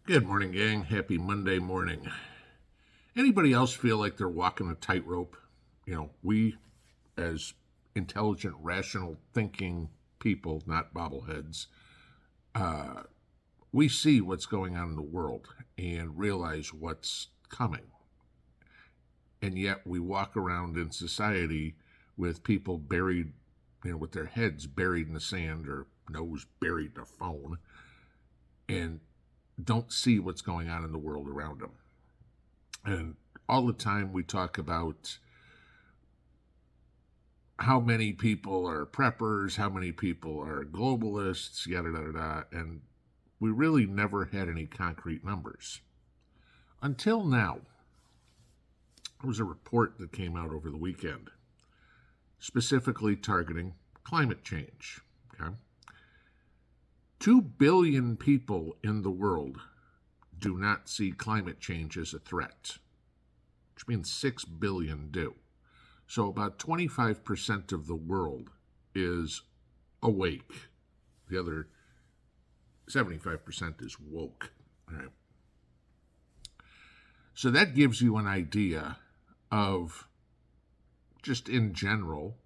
Good morning, gang. Happy Monday morning. Anybody else feel like they're walking a tightrope? We, as intelligent, rational thinking people, not bobbleheads, we see what's going on in the world and realize what's coming. And yet we walk around in society with people buried, with their heads buried in the sand or nose buried in a phone, and don't see what's going on in the world around them. And all the time we talk about how many people are preppers, how many people are globalists, yada, yada, yada, and we really never had any concrete numbers. Until now, there was a report that came out over the weekend, specifically targeting climate change. Okay? 2 billion people in the world do not see climate change as a threat, which means 6 billion do. So about 25% of the world is awake. The other 75% is woke. All right. So that gives you an idea of, just in general,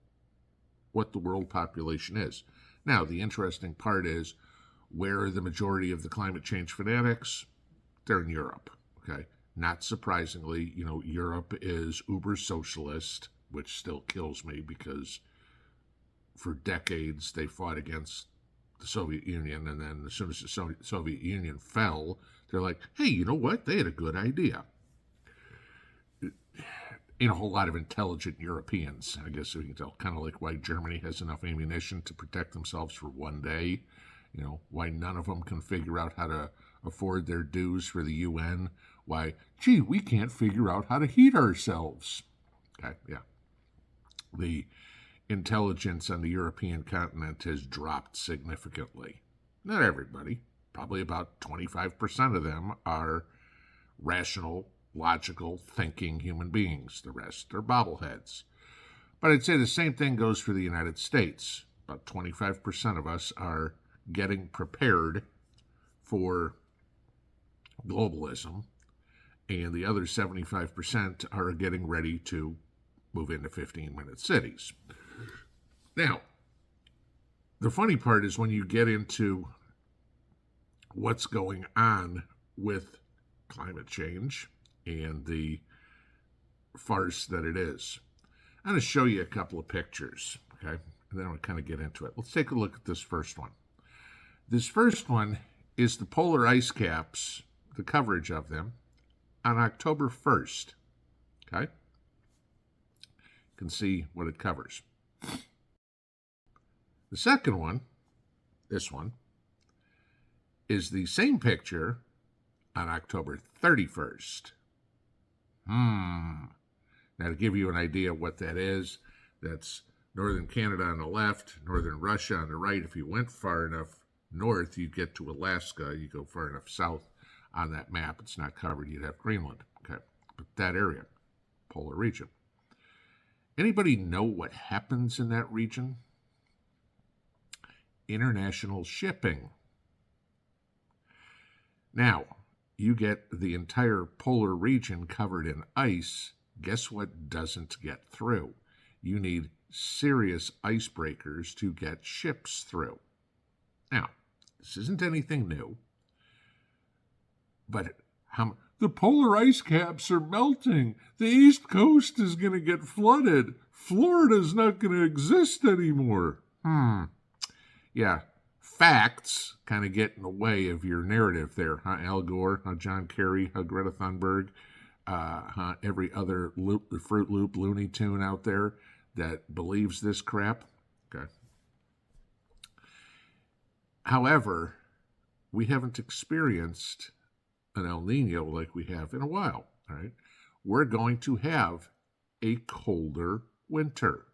what the world population is. Now, the interesting part is, where are the majority of the climate change fanatics? They're in Europe. Okay. Not surprisingly, Europe is uber socialist, which still kills me because for decades they fought against the Soviet Union, and then as soon as the Soviet Union fell, they're like, hey, you know what? They had a good idea. A whole lot of intelligent Europeans, I guess we can tell, kind of like why Germany has enough ammunition to protect themselves for one day. Why none of them can figure out how to afford their dues for the UN. Why, we can't figure out how to heat ourselves. Okay, yeah. The intelligence on the European continent has dropped significantly. Not everybody. Probably about 25% of them are rational, logical, thinking human beings. The rest are bobbleheads. But I'd say the same thing goes for the United States. About 25% of us are getting prepared for globalism, and the other 75% are getting ready to move into 15-minute cities. Now, the funny part is when you get into what's going on with climate change and the farce that it is. I'm going to show you a couple of pictures, okay? And then I'll kind of get into it. Let's take a look at this first one. This first one is the polar ice caps, the coverage of them, on October 1st, okay? You can see what it covers. The second one, this one, is the same picture on October 31st. Now, to give you an idea of what that is, that's northern Canada on the left, northern Russia on the right. If you went far enough north, you'd get to Alaska. You go far enough south on that map, it's not covered, you'd have Greenland. Okay, but that area, polar region. Anybody know what happens in that region? International shipping. Now, you get the entire polar region covered in ice. Guess what doesn't get through? You need serious icebreakers to get ships through. Now, this isn't anything new, but the polar ice caps are melting. The East Coast is going to get flooded. Florida's not going to exist anymore. Yeah, facts kind of get in the way of your narrative there, huh? Al Gore, huh? John Kerry, huh? Greta Thunberg, huh? Every other Fruit Loop Looney Tune out there that believes this crap. Okay. However, we haven't experienced an El Nino like we have in a while. All right, we're going to have a colder winter.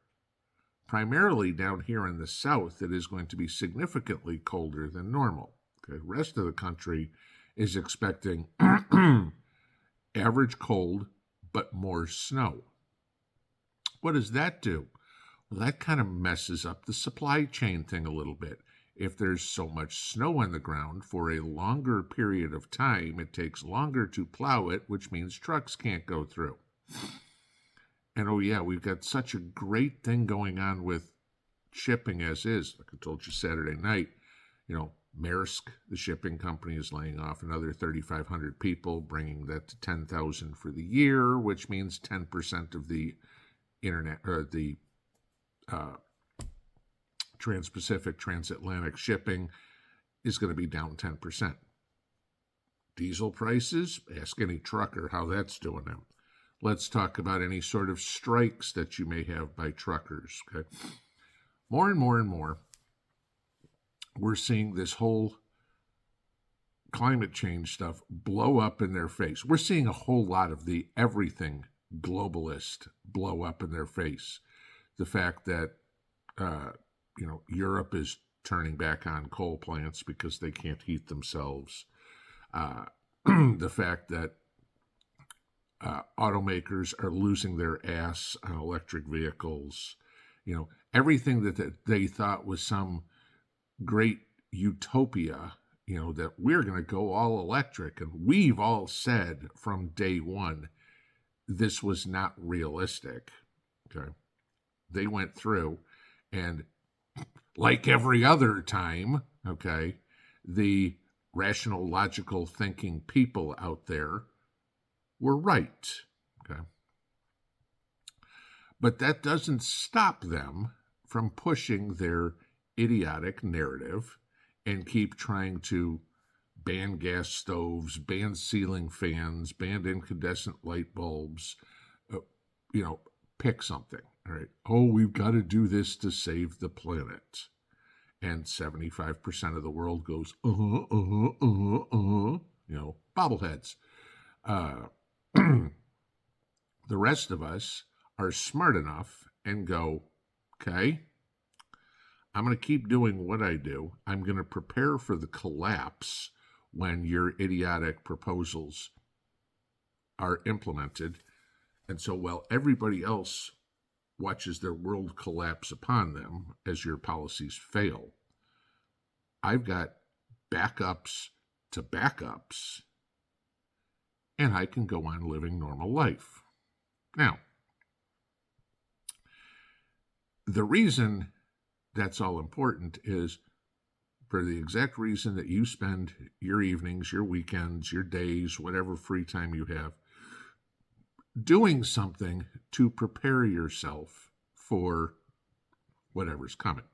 Primarily down here in the south, it is going to be significantly colder than normal. Okay, the rest of the country is expecting average cold, but more snow. What does that do? Well, that kind of messes up the supply chain thing a little bit. if there's so much snow on the ground for a longer period of time, it takes longer to plow it, which means trucks can't go through. And oh yeah, we've got such a great thing going on with shipping as is. Like I told you Saturday night, Maersk, the shipping company, is laying off another 3,500 people, bringing that to 10,000 for the year, which means 10% of the internet or the Trans-Pacific, transatlantic shipping is going to be down 10%. Diesel prices, ask any trucker how that's doing them. Let's talk about any sort of strikes that you may have by truckers. Okay, more and more and more, we're seeing this whole climate change stuff blow up in their face. We're seeing a whole lot of the everything globalist blow up in their face. The fact that Europe is turning back on coal plants because they can't heat themselves. The fact that automakers are losing their ass on electric vehicles. Everything that they thought was some great utopia, that we're going to go all electric. And we've all said from day one, this was not realistic. Okay. They went through, and like every other time, okay, the rational, logical thinking people out there were right. Okay. But that doesn't stop them from pushing their idiotic narrative and keep trying to ban gas stoves, ban ceiling fans, ban incandescent light bulbs, pick something. All right. Oh, we've got to do this to save the planet. And 75% of the world goes, bobbleheads. The rest of us are smart enough and go, okay, I'm going to keep doing what I do. I'm going to prepare for the collapse when your idiotic proposals are implemented. And so while everybody else watches their world collapse upon them as your policies fail, I've got backups to backups, and I can go on living normal life. Now, the reason that's all important is for the exact reason that you spend your evenings, your weekends, your days, whatever free time you have, doing something to prepare yourself for whatever's coming.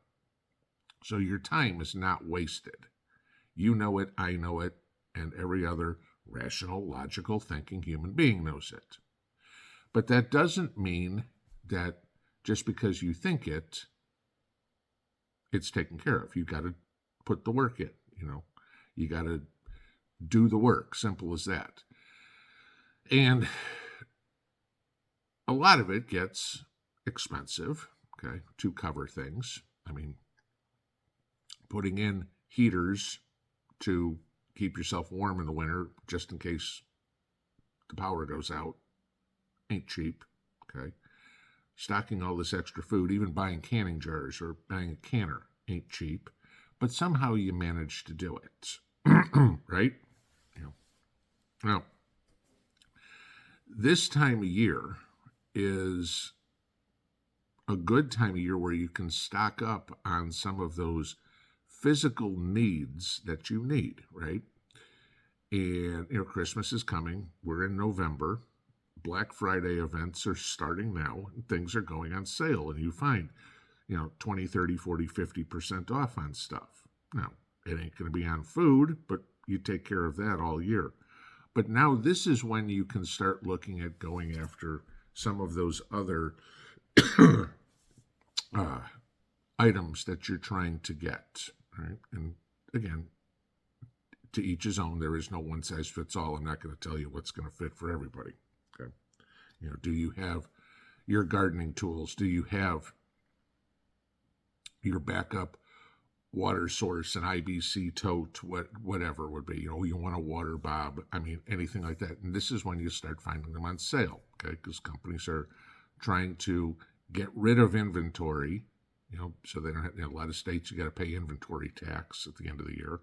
So your time is not wasted. You know it, I know it, and every other rational, logical thinking human being knows it. But that doesn't mean that just because you think it, it's taken care of. You got to put the work in, You got to do the work. Simple as that. And a lot of it gets expensive, okay, to cover things. I mean, putting in heaters to keep yourself warm in the winter just in case the power goes out ain't cheap, okay? Stocking all this extra food, even buying canning jars or buying a canner ain't cheap, but somehow you manage to do it, right? Now, this time of year is a good time of year where you can stock up on some of those physical needs that you need, right? And, Christmas is coming. We're in November. Black Friday events are starting now. And things are going on sale, and you find, 20, 30, 40, 50% off on stuff. Now, it ain't going to be on food, but you take care of that all year. But now this is when you can start looking at going after some of those other items that you're trying to get, right? And again, to each his own. There is no one size fits all. I'm not going to tell you what's going to fit for everybody. Okay. Do you have your gardening tools? Do you have your backup water source, an IBC tote, whatever it would be? You want a water bob. I mean, anything like that. And this is when you start finding them on sale, okay? Because companies are trying to get rid of inventory, so they don't have, a lot of states, you got to pay inventory tax at the end of the year.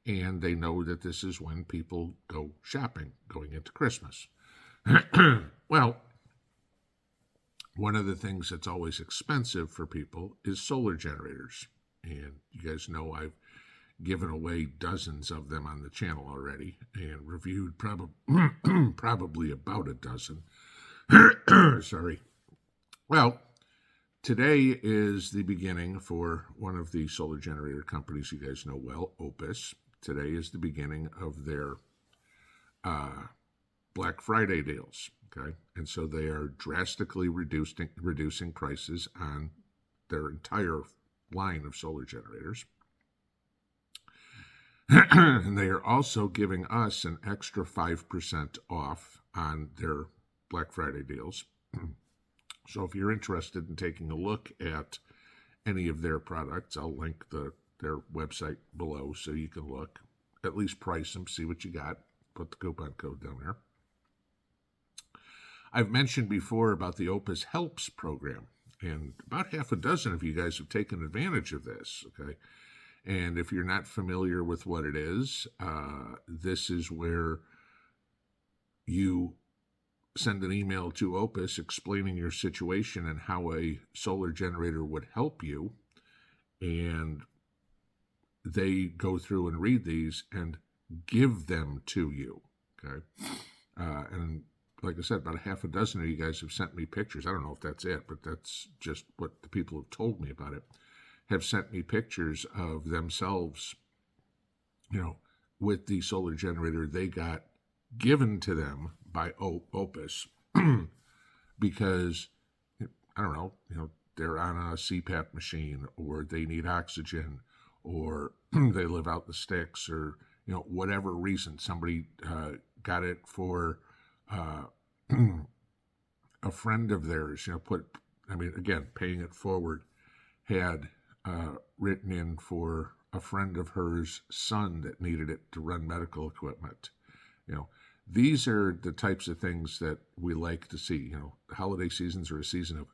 And they know that this is when people go shopping, going into Christmas. Well, one of the things that's always expensive for people is solar generators. And you guys know I've given away dozens of them on the channel already and reviewed probably about a dozen. Sorry. Well, today is the beginning for one of the solar generator companies you guys know well, Opus. Today is the beginning of their Black Friday deals, okay? And so they are drastically reducing prices on their entire line of solar generators. And they are also giving us an extra 5% off on their Black Friday deals. So if you're interested in taking a look at any of their products, I'll link their website below so you can look, at least price them, see what you got, put the coupon code down there. I've mentioned before about the Opus Helps program, and about half a dozen of you guys have taken advantage of this, okay? And if you're not familiar with what it is, this is where you send an email to Opus explaining your situation and how a solar generator would help you, and they go through and read these and give them to you, okay? And like I said, about a half a dozen of you guys have sent me pictures. I don't know if that's it, but that's just what the people have told me about it, have sent me pictures of themselves, with the solar generator they got given to them by Opus because, I don't know, they're on a CPAP machine, or they need oxygen, or they live out the sticks, or, whatever reason. Somebody got it for a friend of theirs, again, paying it forward, had written in for a friend of hers' son that needed it to run medical equipment. These are the types of things that we like to see. The holiday seasons are a season of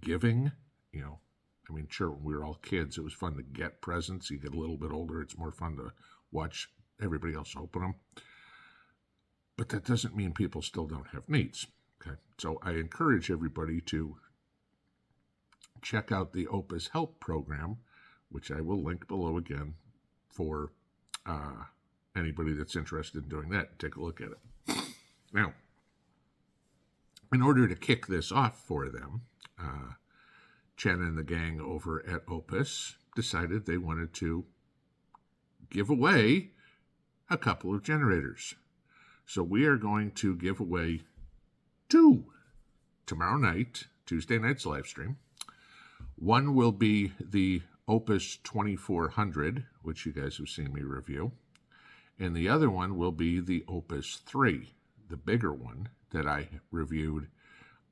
giving. Sure, when we were all kids, it was fun to get presents. You get a little bit older, it's more fun to watch everybody else open them. But that doesn't mean people still don't have needs. Okay, so I encourage everybody to check out the Opus Help program, which I will link below again for anybody that's interested in doing that. Take a look at it. Now, in order to kick this off for them, Chen and the gang over at Opus decided they wanted to give away a couple of generators. So we are going to give away 2 tomorrow night, Tuesday night's live stream. One will be the Opus 2400, which you guys have seen me review. And the other one will be the Opus 3, the bigger one that I reviewed,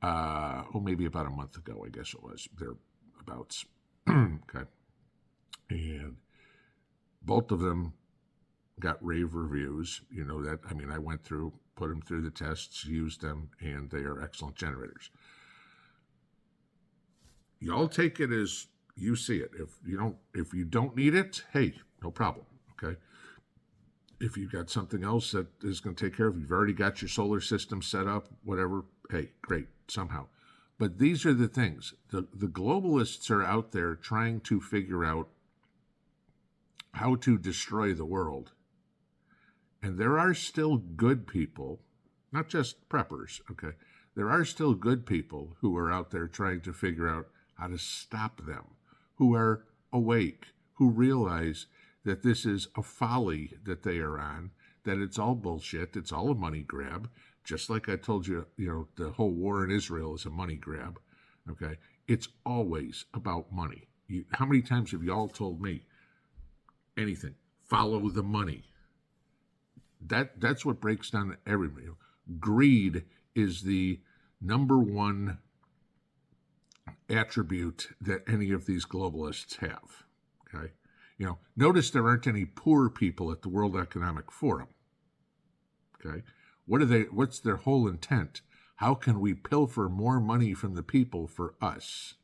maybe about a month ago, I guess it was. Thereabouts. Okay. And both of them got rave reviews. I went through, put them through the tests, used them, and they are excellent generators. Y'all take it as you see it. If you don't need it, hey, no problem, okay? If you've got something else that is going to take care of, you've already got your solar system set up, whatever, hey, great, somehow. But these are the things. The globalists are out there trying to figure out how to destroy the world. And there are still good people, not just preppers, okay? There are still good people who are out there trying to figure out how to stop them, who are awake, who realize that this is a folly that they are on, that it's all bullshit, it's all a money grab. Just like I told you, the whole war in Israel is a money grab, okay? It's always about money. How many times have y'all told me anything? Follow the money. That's what breaks down everybody. Greed is the number one attribute that any of these globalists have, okay? Notice there aren't any poor people at the World Economic Forum, okay? What's their whole intent? How can we pilfer more money from the people for us?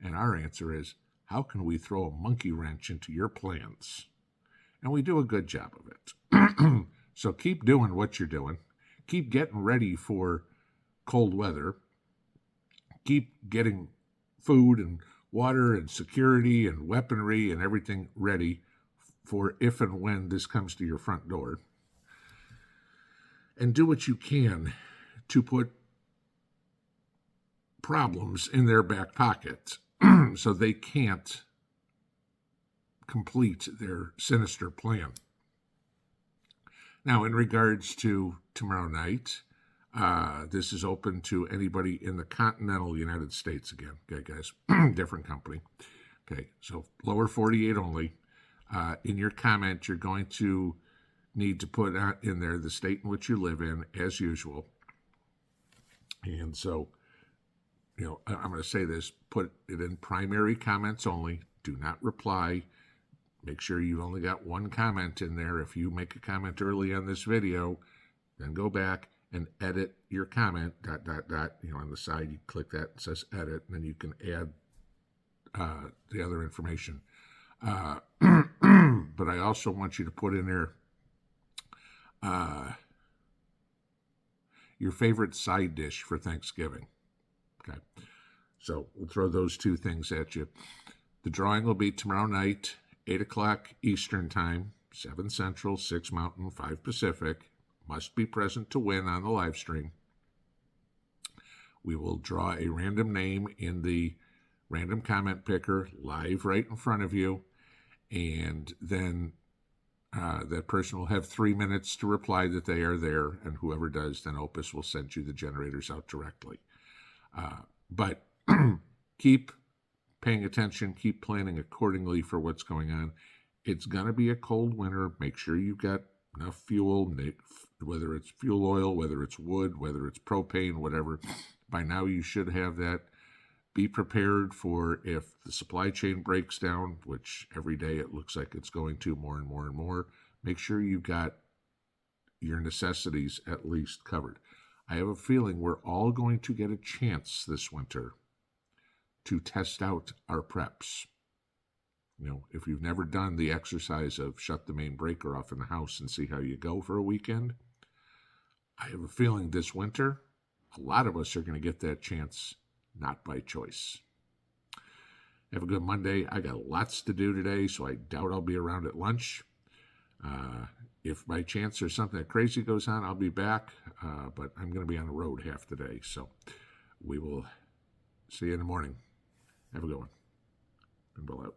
And our answer is, how can we throw a monkey wrench into your plans? And we do a good job of it. So keep doing what you're doing. Keep getting ready for cold weather. Keep getting food and water and security and weaponry and everything ready for if and when this comes to your front door. And do what you can to put problems in their back pocket so they can't complete their sinister plan. Now, in regards to tomorrow night, this is open to anybody in the continental United States again. Okay, guys, different company. Okay, so lower 48 only. In your comment, you're going to need to put in there the state in which you live in, as usual. And so, I'm going to say this, put it in primary comments only. Do not reply. Make sure you've only got one comment in there. If you make a comment early on this video, then go back and edit your comment, ... on the side, you click that, it says edit, and then you can add the other information. But I also want you to put in there your favorite side dish for Thanksgiving. Okay, so we'll throw those two things at you. The drawing will be tomorrow night, 8 o'clock Eastern Time, 7 Central, 6 Mountain, 5 Pacific. Must be present to win on the live stream. We will draw a random name in the random comment picker live right in front of you, and then that person will have 3 minutes to reply that they are there, and whoever does, then Opus will send you the generators out directly. But keep paying attention, keep planning accordingly for what's going on. It's going to be a cold winter. Make sure you've got enough fuel, whether it's fuel oil, whether it's wood, whether it's propane, whatever. By now you should have that. Be prepared for if the supply chain breaks down, which every day it looks like it's going to more and more and more. Make sure you've got your necessities at least covered. I have a feeling we're all going to get a chance this winter to test out our preps. If you've never done the exercise of shut the main breaker off in the house and see how you go for a weekend, I have a feeling this winter, a lot of us are going to get that chance, not by choice. Have a good Monday. I got lots to do today, so I doubt I'll be around at lunch. If by chance there's something crazy goes on, I'll be back, but I'm going to be on the road half the day, so we will see you in the morning. Have a good one. Pinball out.